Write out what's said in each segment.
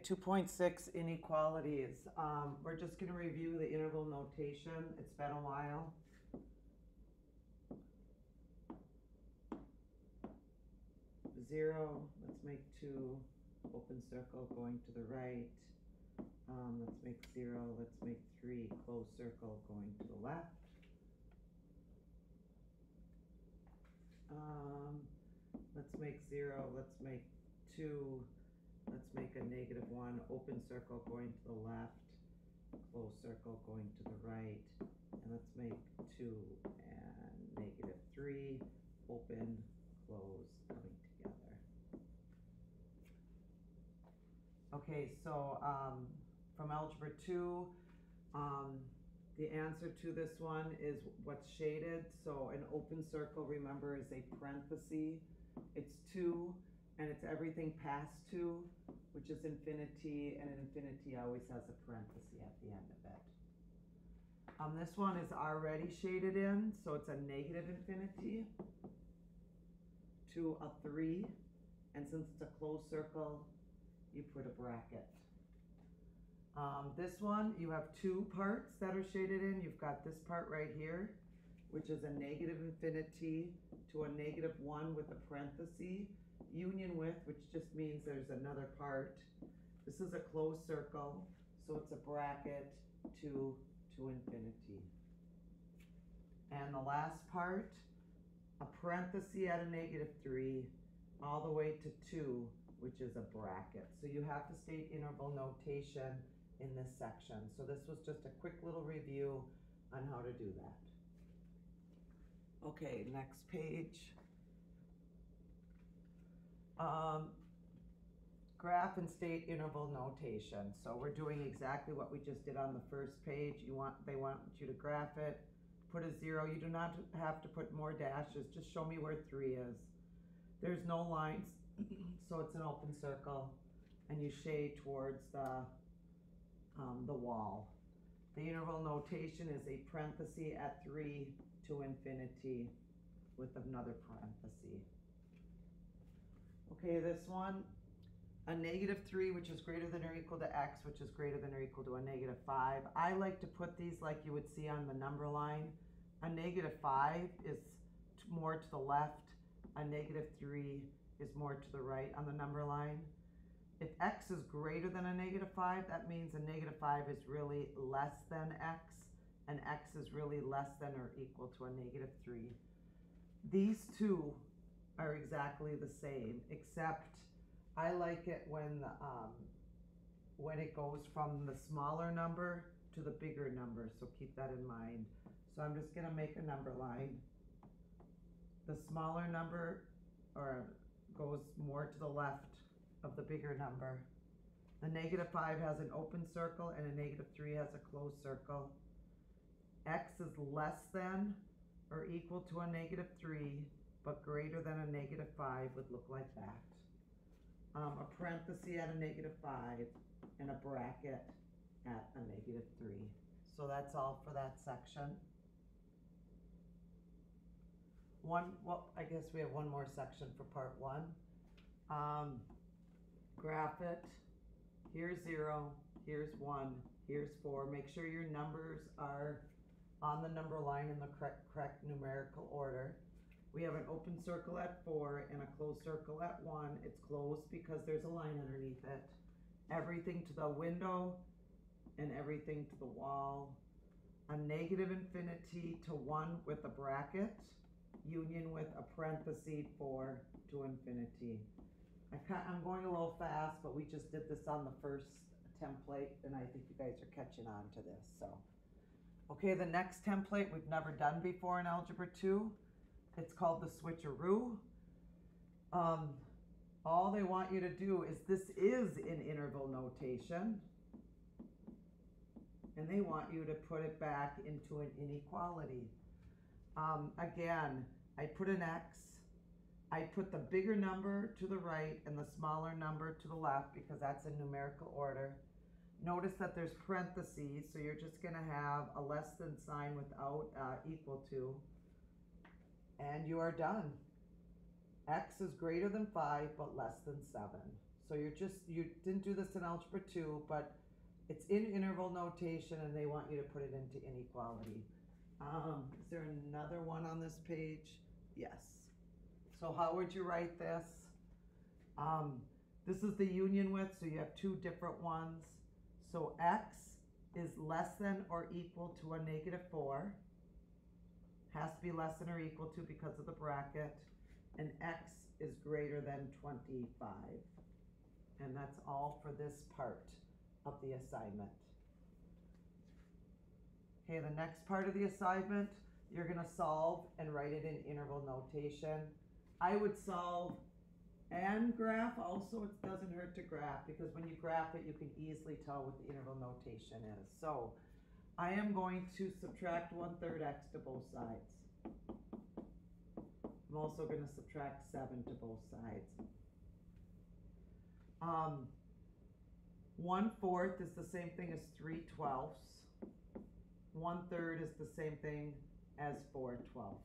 2.6 inequalities. We're just going to review the interval notation. It's been a while. Zero, let's make 2, open circle going to the right. Let's make 0, let's make 3, closed circle going to the left. Let's make 0, let's make 2, let's make a -1, open circle going to the left, closed circle going to the right, and let's make 2 and -3, open, close, coming together. Okay, so from Algebra 2, the answer to this one is what's shaded. So an open circle, remember, is a parenthesis. It's 2, and it's everything past 2, which is infinity, and an infinity always has a parenthesis at the end of it. This one is already shaded in, so it's a negative infinity to a 3, and since it's a closed circle, you put a bracket. This one, you have 2 parts that are shaded in. You've got this part right here, which is a negative infinity to a -1 with a parenthesis, union with, which just means there's another part. This is a closed circle, so it's a bracket to infinity. And the last part, a parenthesis at a -3, all the way to 2, which is a bracket. So you have to state interval notation in this section. So this was just a quick little review on how to do that. Okay, next page. Graph and state interval notation. So we're doing exactly what we just did on the first page. They want you to graph it, put a 0. You do not have to put more dashes. Just show me where 3 is. There's no lines, so it's an open circle, and you shade towards the wall. The interval notation is a parenthesis at 3 to infinity with another parenthesis. Okay, this one, a -3, which is greater than or equal to x, which is greater than or equal to a -5. I like to put these like you would see on the number line. A -5 is more to the left. A -3 is more to the right on the number line. If x is greater than a -5, that means a -5 is really less than x, and x is really less than or equal to a -3. These two are exactly the same, except I like it when it goes from the smaller number to the bigger number, so keep that in mind. So I'm just gonna make a number line. The smaller number goes more to the left of the bigger number. The -5 has an open circle and a -3 has a closed circle. X is less than or equal to a -3, but greater than a -5 would look like that. A parenthesis at a -5 and a bracket at a -3. So that's all for that section. Well, I guess we have one more section for part 1. Graph it. Here's 0, here's 1, here's 4. Make sure your numbers are on the number line in the correct numerical order. We have an open circle at 4 and a closed circle at 1. It's closed because there's a line underneath it. Everything to the window and everything to the wall. A negative infinity to 1 with a bracket, union with a parenthesis 4 to infinity. I'm going a little fast, but we just did this on the first template, and I think you guys are catching on to this. So, okay, the next template we've never done before in Algebra 2. It's called the switcheroo. All they want you to do is, this is in interval notation, and they want you to put it back into an inequality. Again, I put an X. I put the bigger number to the right and the smaller number to the left because that's in numerical order. Notice that there's parentheses, so you're just gonna have a less than sign without equal to, and you are done. X is greater than 5 but less than 7. So you didn't do this in Algebra 2, but it's in interval notation and they want you to put it into inequality. Is there another one on this page? Yes. So how would you write this? This is the union width, so you have two different ones. So x is less than or equal to a -4. Has to be less than or equal to because of the bracket. And x is greater than 25. And that's all for this part of the assignment. Okay, the next part of the assignment, you're gonna solve and write it in interval notation. I would solve and graph also. It doesn't hurt to graph because when you graph it, you can easily tell what the interval notation is. So I am going to subtract 1/3 x to both sides. I'm also going to subtract 7 to both sides. 1/4 is the same thing as 3/12. 1/3 is the same thing as 4/12.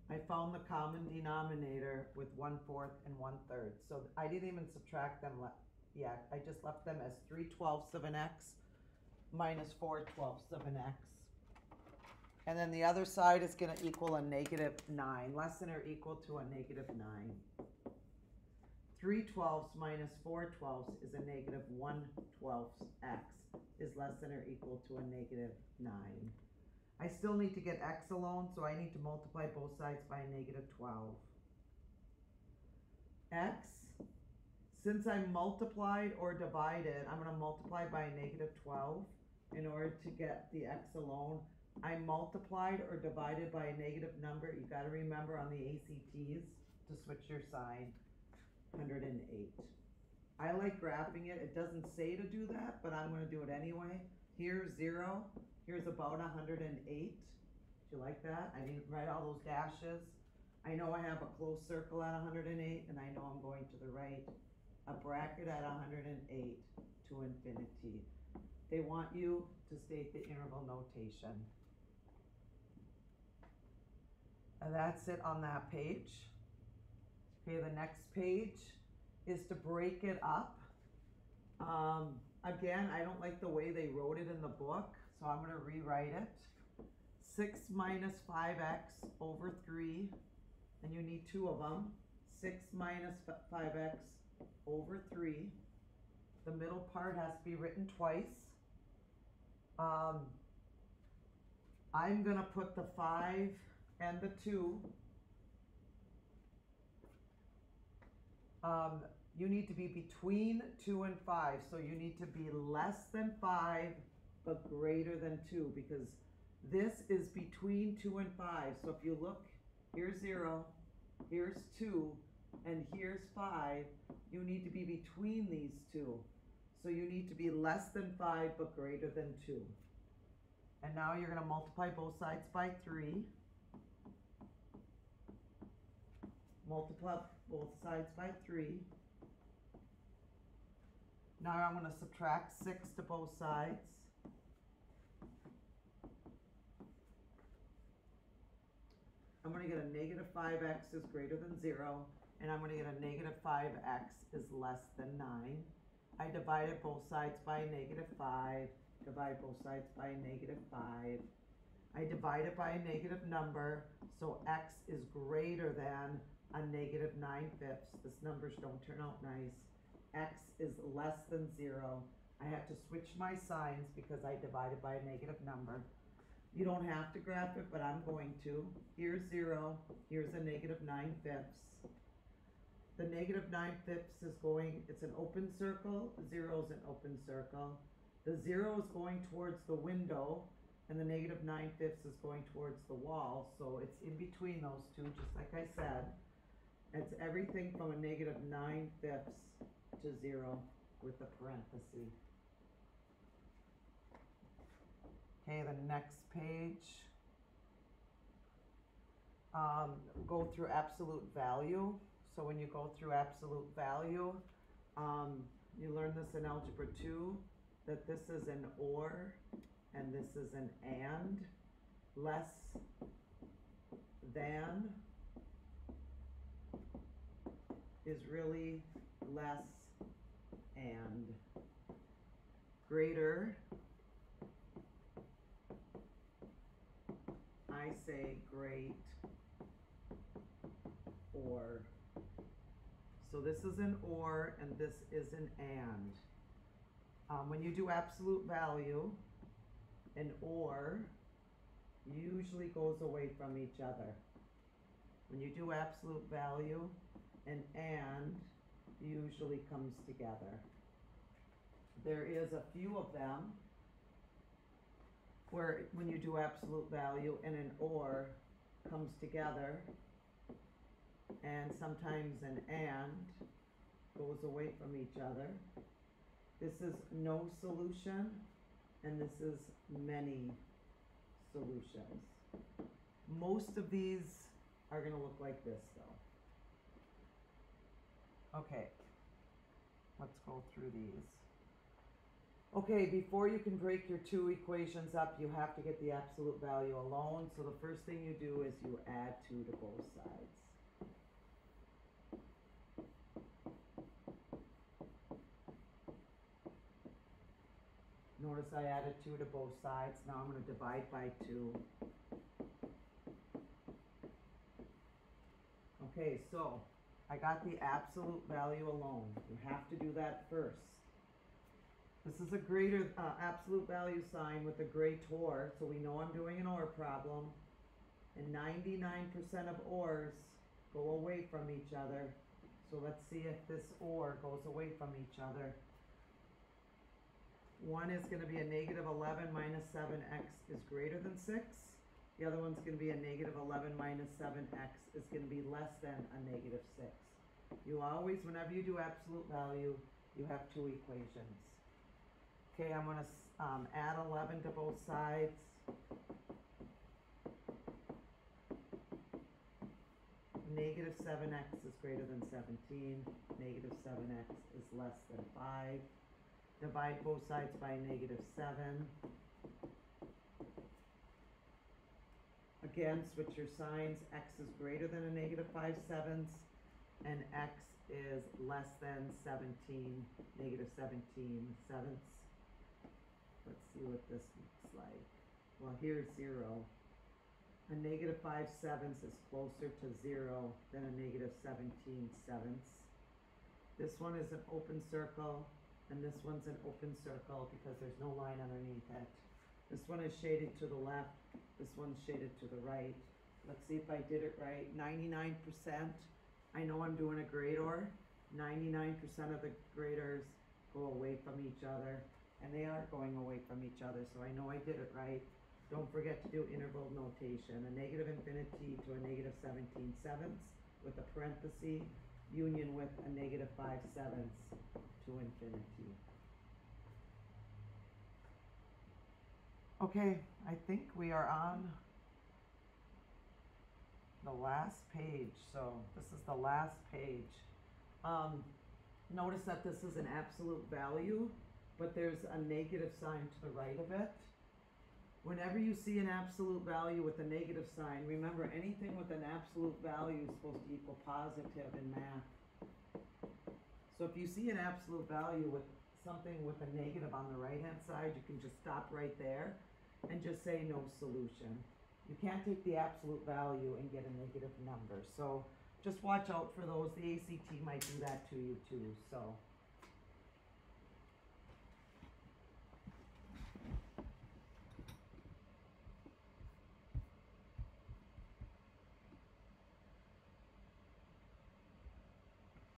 I found the common denominator with 1/4 and 1/3. So I didn't even subtract them yet. I just left them as 3/12 of an x minus 4/12 of an x. And then the other side is going to equal a -9, less than or equal to a -9. 3/12 minus 4/12 is a -1/12 x is less than or equal to a -9. I still need to get x alone, so I need to multiply both sides by a -12. X, since I multiplied or divided, I'm going to multiply by a -12 in order to get the x alone. I multiplied or divided by a negative number. You got to remember on the ACTs to switch your sign. 108. I like graphing it. It doesn't say to do that, but I'm going to do it anyway. Here's 0. Here's about 108. Do you like that? I didn't write all those dashes. I know I have a closed circle at 108, and I know I'm going to the right. A bracket at 108 to infinity. They want you to state the interval notation. And that's it on that page. Okay, the next page is to break it up. Again, I don't like the way they wrote it in the book, so I'm going to rewrite it. 6 minus 5x over 3, and you need two of them. 6 minus 5x over 3. The middle part has to be written twice. I'm going to put the 5 and the 2. You need to be between 2 and 5, so you need to be less than 5 but greater than 2, because this is between 2 and 5. So if you look, here's 0, here's 2, and here's 5. You need to be between these two. So you need to be less than 5 but greater than 2. And now you're going to multiply both sides by 3. Multiply both sides by 3. Now I'm going to subtract 6 to both sides. I'm going to get a -5x is greater than 0, and I'm going to get a -5x is less than 9. I divided both sides by a -5, divide both sides by a -5. I divide it by a negative number, so x is greater than a -9/5. These numbers don't turn out nice. X is less than 0. I have to switch my signs because I divided by a negative number. You don't have to graph it, but I'm going to. Here's 0. Here's a -9/5. The -9/5 is going, it's an open circle. 0 is an open circle. The 0 is going towards the window, and the -9/5 is going towards the wall. So it's in between those two, just like I said. It's everything from a -9/5 to 0 with the parenthesis. Okay, the next page. Go through absolute value. So when you go through absolute value, you learn this in Algebra 2, that this is an or and this is an and. Less than is really less and. Greater, I say great or. So this is an or and this is an and. When you do absolute value, an or usually goes away from each other. When you do absolute value, an and usually comes together. There is a few of them where when you do absolute value and an or comes together, and sometimes an and goes away from each other. This is no solution, and this is many solutions. Most of these are going to look like this, though. Okay, let's go through these. Okay, before you can break your two equations up, you have to get the absolute value alone. So the first thing you do is you add 2 to both sides. Notice I added 2 to both sides. Now I'm going to divide by 2. Okay, so I got the absolute value alone. You have to do that first. This is a greater absolute value sign with a greater, so we know I'm doing an OR problem. And 99% of ORs go away from each other. So let's see if this OR goes away from each other. One is going to be a negative 11 minus 7x is greater than 6. The other one's going to be a negative 11 minus 7x is going to be less than a negative 6. You always, whenever you do absolute value, you have 2 equations. Okay, I'm going to add 11 to both sides. Negative 7x is greater than 17. Negative 7x is less than 5. Divide both sides by negative 7. Again, switch your signs. X is greater than a negative 5/7, and x is less than 17, negative 17/7. Let's see what this looks like. Well, here's 0. A negative 5/7 is closer to 0 than a negative 17/7. This one is an open circle, and this one's an open circle because there's no line underneath it. This one is shaded to the left, this one's shaded to the right. Let's see if I did it right. 99%, I know I'm doing a greater. 99% of the graders go away from each other, and they are going away from each other, so I know I did it right. Don't forget to do interval notation. A negative infinity to a negative 17/7 with a parenthesis, union with a negative 5/7 to infinity. Okay, I think we are on the last page. So this is the last page. Notice that this is an absolute value, but there's a negative sign to the right of it. Whenever you see an absolute value with a negative sign, remember anything with an absolute value is supposed to equal positive in math. So if you see an absolute value with something with a negative on the right hand side, you can just stop right there and just say no solution. You can't take the absolute value and get a negative number. So just watch out for those. The ACT might do that to you too. So